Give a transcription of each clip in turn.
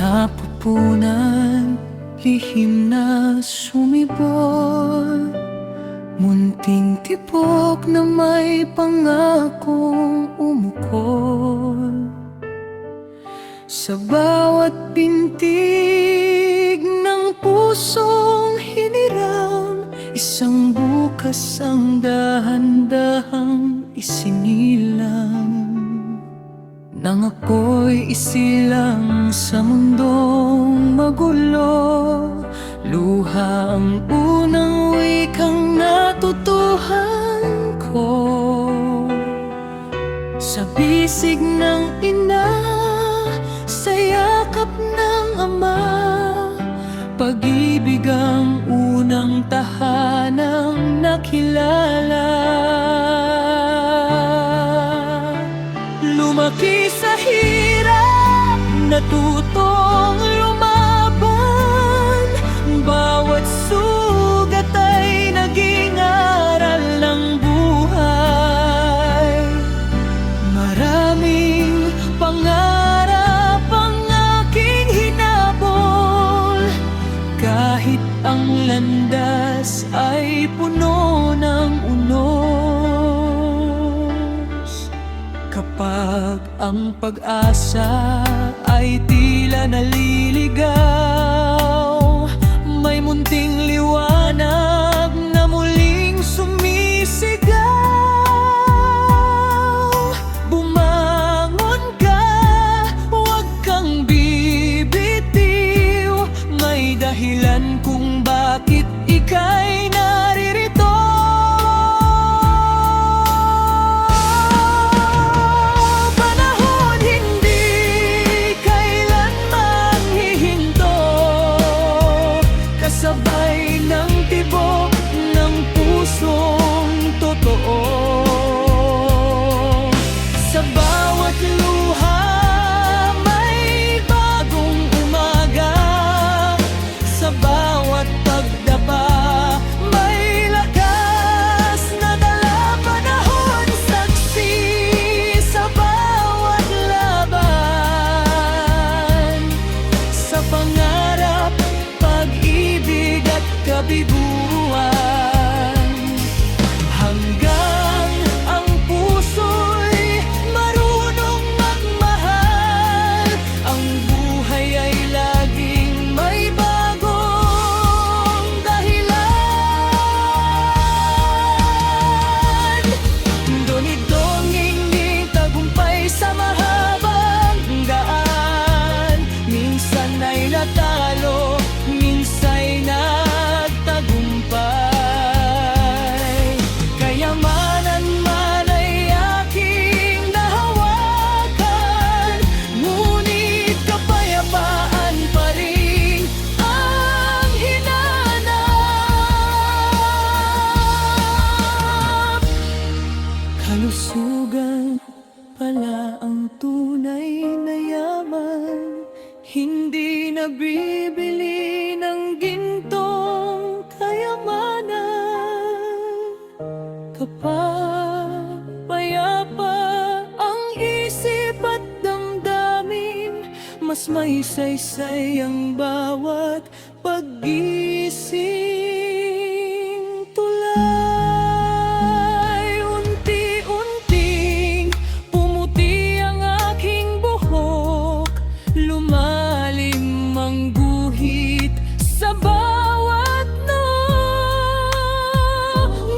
napupunan, lihim na sumibol. Munting tibok na may pangakong umukol. Sa bawat pintig ng pusong hiniram, isang bukas ang dahan-dahang isinilang. Nang ako'y isilang sa mundong magulo, luha ang unang wikang natutuhan ko. Sa bisig ng ina, sa yakap ng ama, pag-ibig ang unang tahanang nakilala. Lumaki sa hirap, natutong lumaban. Bawat sugat ay naging aral ng buhay. Maraming pangarap ang aking hinabol, kahit ang landas ay puno ng unos. Kapag ang pag-asa ay tila naliligaw, may munting liwanag na muling sumisigaw. Bumangon ka, huwag kang bibitiw, may dahilan kung bakit ika'y naririto. Sabay ng tibok ng pusong totoo. Sa bawat luha may bagong umaga, sa bawat pagdapa may lakas na dala. Panahon saksi sa bawat laban, sa pangarap, pag-ibig at kabiguan, hanggang ang puso'y marunong magmahal. Ang buhay ay laging may bagong dahilan. Doni-donging ning tagumpay sa mahabang daan, minsan ay natalo, minsa'y nagtagumpay. Kayamanan man ay aking nahawakan, ngunit kapayapaan pa rin ang hinanap. Kalusugan pala ang tunay na yaman, hindi nabibili ng gintong kayamanan. Kapag payapa ang isip at damdamin, mas may saysay ang bawat paggising. Tulay unti-unting pumuti ang aking buhok, lumalim ang guhit sa bawat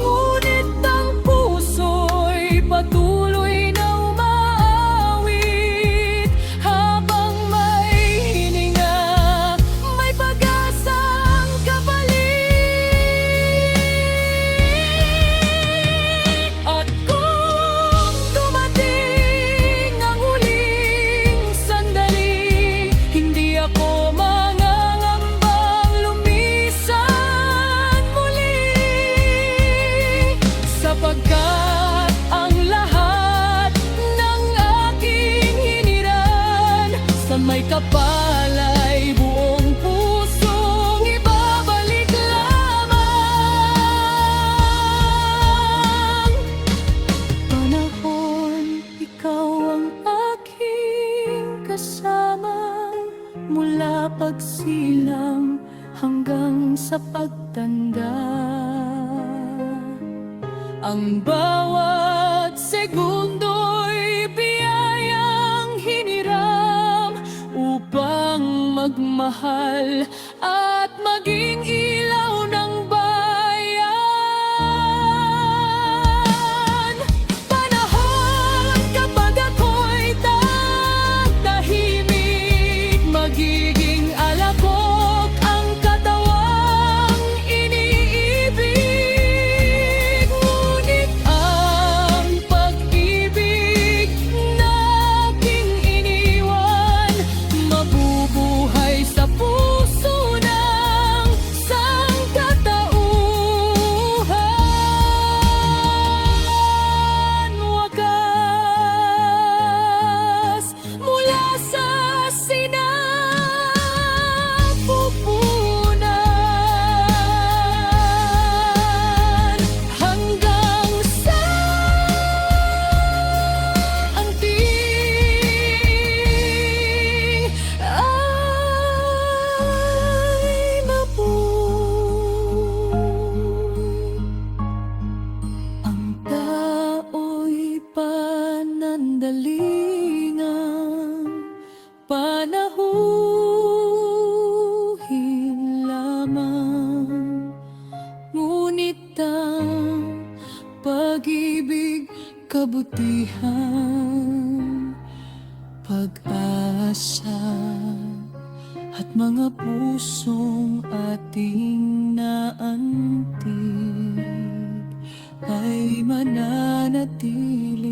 ngunit ang puso'y patuloy na umaawit. Habang may hininga, may pag-asang kapalit. At kung dumating ang huling sandali, hindi ako mangangambang lumisan muli, sapagkat ang lahat ng aking hiniran sa may kapalay buong pusong ibabalik lamang. Panahon, ikaw ang aking kasama, mula pagsilang hanggang sa pagtanda. Ang bawat segundo'y biyayang hiniram upang magmahal at maging ilaw ng bayan. Panahon kapag ako'y tahimik, magiging alakok ang katawang iniibig. Ngunit ang pag-ibig na aking iniwan, mabubuhay sa puso ng sangkatauhan. Wakas mula sa sinapupunan hanggang sa anting ay mabuhay. Ang tao'y panandalingan, panahuhin lamang. Ngunit ang pag-ibig, kabutihan, pag-asa at mga pusong ating naantig ay mananatili